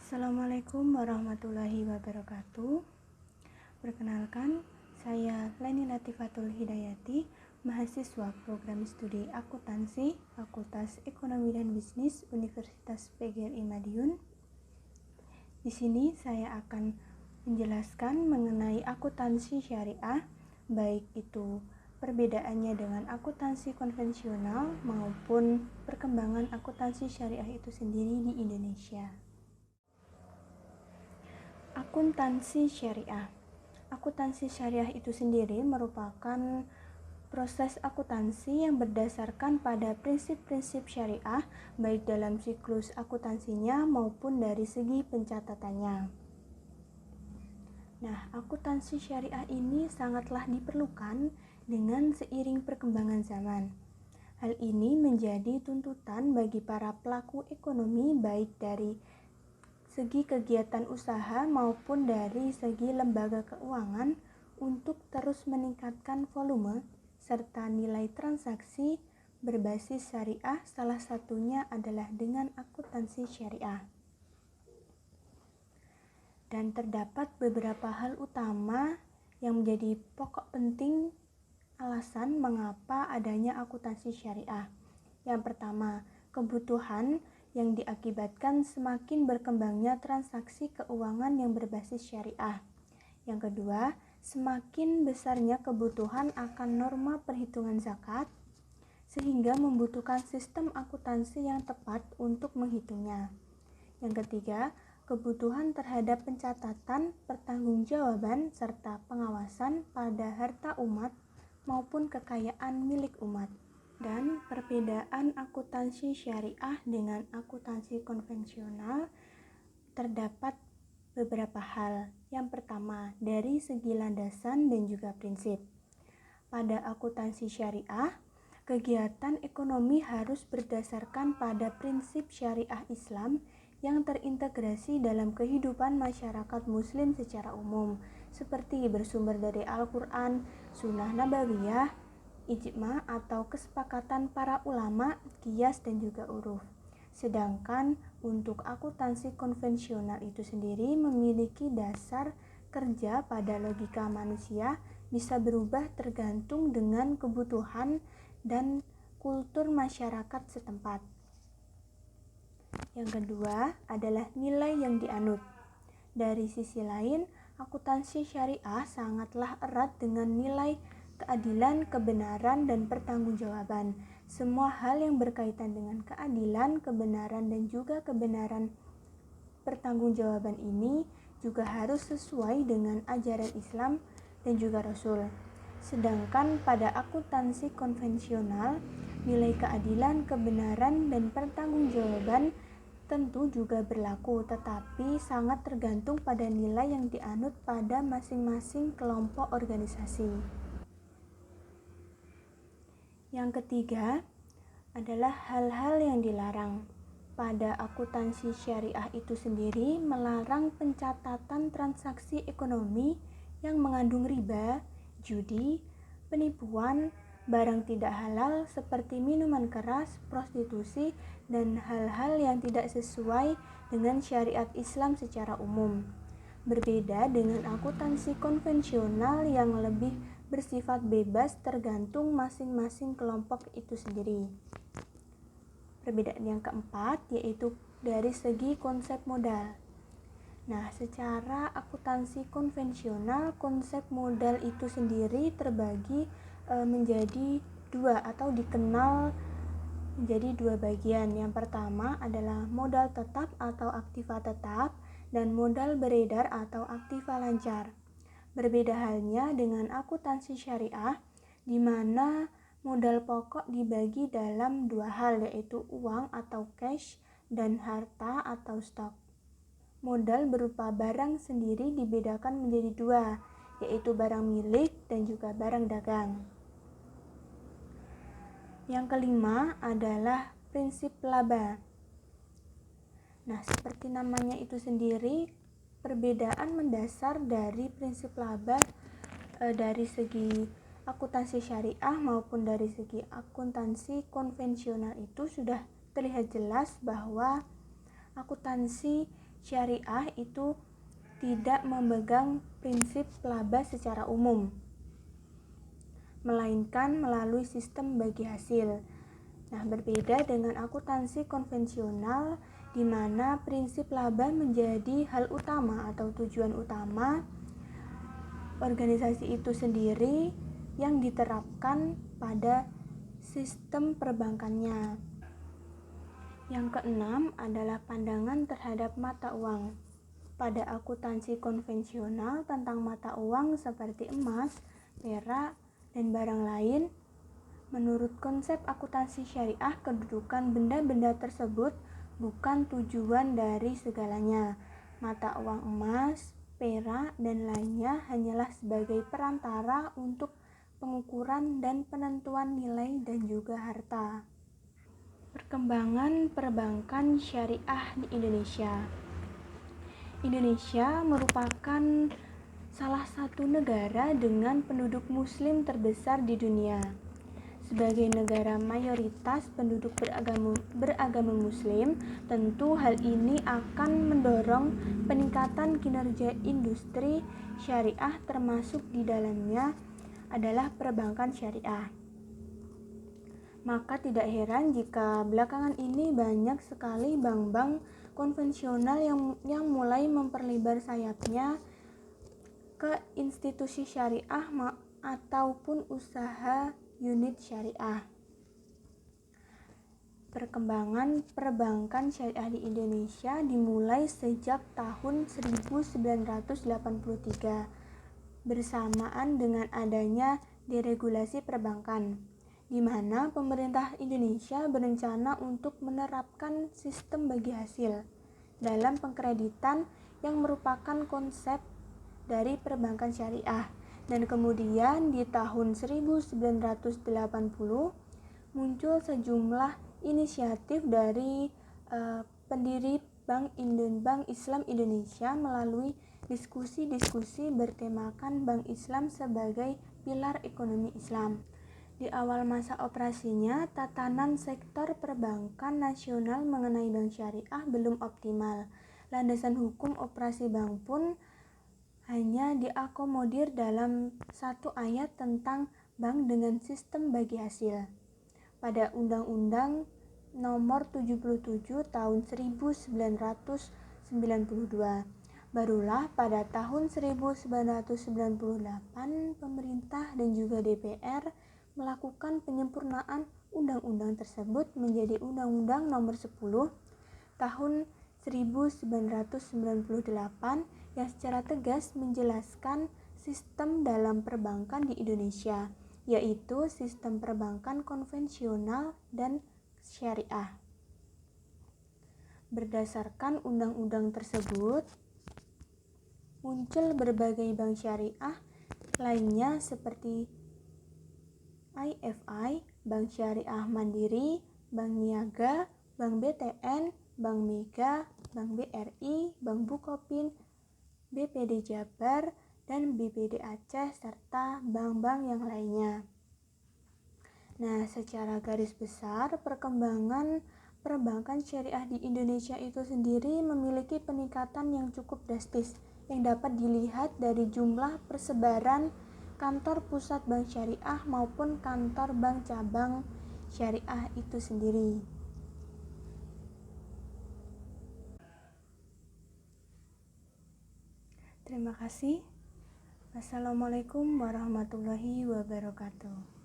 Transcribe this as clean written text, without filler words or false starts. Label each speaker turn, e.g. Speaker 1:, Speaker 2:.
Speaker 1: Assalamualaikum warahmatullahi wabarakatuh. Perkenalkan, saya Leni Latifatul Hidayati, mahasiswa program studi akuntansi Fakultas Ekonomi dan Bisnis Universitas PGRI Madiun. Di sini saya akan menjelaskan mengenai akuntansi syariah, baik itu perbedaannya dengan akuntansi konvensional maupun perkembangan akuntansi syariah itu sendiri di Indonesia. Akuntansi syariah. Akuntansi syariah itu sendiri merupakan proses akuntansi yang berdasarkan pada prinsip-prinsip syariah, baik dalam siklus akuntansinya maupun dari segi pencatatannya. Nah, akuntansi syariah ini sangatlah diperlukan dengan seiring perkembangan zaman. Hal ini menjadi tuntutan bagi para pelaku ekonomi, baik dari segi kegiatan usaha maupun dari segi lembaga keuangan, untuk terus meningkatkan volume serta nilai transaksi berbasis syariah. Salah satunya adalah dengan akuntansi syariah. Dan terdapat beberapa hal utama yang menjadi pokok penting alasan mengapa adanya akuntansi syariah. Yang pertama, kebutuhan yang diakibatkan semakin berkembangnya transaksi keuangan yang berbasis syariah. Yang kedua, semakin besarnya kebutuhan akan norma perhitungan zakat, sehingga membutuhkan sistem akuntansi yang tepat untuk menghitungnya. Yang ketiga, kebutuhan terhadap pencatatan, pertanggungjawaban, serta pengawasan pada harta umat maupun kekayaan milik umat. Dan perbedaan akuntansi syariah dengan akuntansi konvensional terdapat beberapa hal. Yang pertama, dari segi landasan dan juga prinsip. Pada akuntansi syariah, kegiatan ekonomi harus berdasarkan pada prinsip syariah Islam yang terintegrasi dalam kehidupan masyarakat muslim secara umum, seperti bersumber dari Al-Quran, Sunnah Nabawiyah, ijma atau kesepakatan para ulama, qiyas dan juga uruf. Sedangkan untuk akuntansi konvensional itu sendiri memiliki dasar kerja pada logika manusia, bisa berubah tergantung dengan kebutuhan dan kultur masyarakat setempat. Yang kedua adalah nilai yang dianut. Dari sisi lain, akuntansi syariah sangatlah erat dengan nilai keadilan, kebenaran, dan pertanggungjawaban. Semua hal yang berkaitan dengan keadilan, kebenaran, dan juga kebenaran pertanggungjawaban ini juga harus sesuai dengan ajaran Islam dan juga Rasul. Sedangkan pada akuntansi konvensional, nilai keadilan, kebenaran, dan pertanggungjawaban tentu juga berlaku, tetapi sangat tergantung pada nilai yang dianut pada masing-masing kelompok organisasi. Yang ketiga adalah hal-hal yang dilarang. Pada akuntansi syariah itu sendiri melarang pencatatan transaksi ekonomi yang mengandung riba, judi, penipuan, barang tidak halal seperti minuman keras, prostitusi, dan hal-hal yang tidak sesuai dengan syariat Islam secara umum. Berbeda dengan akuntansi konvensional yang lebih bersifat bebas tergantung masing-masing kelompok itu sendiri. Perbedaan yang keempat yaitu dari segi konsep modal. Nah, secara akuntansi konvensional, konsep modal itu sendiri terbagi menjadi dua atau dikenal menjadi dua bagian. Yang pertama adalah modal tetap atau aktiva tetap dan modal beredar atau aktiva lancar. Berbeda halnya dengan akuntansi syariah, di mana modal pokok dibagi dalam dua hal, yaitu uang atau cash dan harta atau stok. Modal berupa barang sendiri dibedakan menjadi dua, yaitu barang milik dan juga barang dagang. Yang kelima adalah prinsip laba. Nah, seperti namanya itu sendiri, perbedaan mendasar dari prinsip laba dari segi akuntansi syariah maupun dari segi akuntansi konvensional itu sudah terlihat jelas bahwa akuntansi syariah itu tidak memegang prinsip laba secara umum, melainkan melalui sistem bagi hasil. Nah, berbeda dengan akuntansi konvensional di mana prinsip laba menjadi hal utama atau tujuan utama organisasi itu sendiri yang diterapkan pada sistem perbankannya. Yang keenam adalah pandangan terhadap mata uang. Pada akuntansi konvensional tentang mata uang seperti emas, perak, dan barang lain, menurut konsep akuntansi syariah, kedudukan benda-benda tersebut bukan tujuan dari segalanya. Mata uang emas, perak, dan lainnya hanyalah sebagai perantara untuk pengukuran dan penentuan nilai dan juga harta. Perkembangan perbankan syariah di Indonesia. Indonesia merupakan salah satu negara dengan penduduk muslim terbesar di dunia. Sebagai negara mayoritas penduduk beragama muslim, tentu hal ini akan mendorong peningkatan kinerja industri syariah, termasuk di dalamnya adalah perbankan syariah. Maka tidak heran jika belakangan ini banyak sekali bank-bank konvensional yang mulai memperlebar sayapnya ke institusi syariah ataupun usaha unit syariah. Perkembangan perbankan syariah di Indonesia dimulai sejak tahun 1983 bersamaan dengan adanya deregulasi perbankan, di mana pemerintah Indonesia berencana untuk menerapkan sistem bagi hasil dalam pengkreditan yang merupakan konsep dari perbankan syariah. Dan kemudian di tahun 1980 muncul sejumlah inisiatif dari pendiri Bank Islam Indonesia melalui diskusi-diskusi bertemakan Bank Islam sebagai pilar ekonomi Islam. Di awal masa operasinya, tatanan sektor perbankan nasional mengenai bank syariah belum optimal. Landasan hukum operasi bank pun hanya diakomodir dalam satu ayat tentang bank dengan sistem bagi hasil pada Undang-Undang Nomor 77 Tahun 1992. Barulah pada tahun 1998 pemerintah dan juga DPR melakukan penyempurnaan undang-undang tersebut menjadi Undang-Undang Nomor 10 Tahun 1998 yang secara tegas menjelaskan sistem dalam perbankan di Indonesia, yaitu sistem perbankan konvensional dan syariah. Berdasarkan undang-undang tersebut, muncul berbagai bank syariah lainnya seperti IFI, Bank Syariah Mandiri, Bank Niaga, Bank BTN, Bank Mega, Bank BRI, Bank Bukopin, BPD Jabar, dan BPD Aceh, serta bank-bank yang lainnya. Nah, secara garis besar, perkembangan perbankan syariah di Indonesia itu sendiri memiliki peningkatan yang cukup drastis, yang dapat dilihat dari jumlah persebaran kantor pusat bank syariah maupun kantor bank cabang syariah itu sendiri. Terima kasih. Wassalamualaikum warahmatullahi wabarakatuh.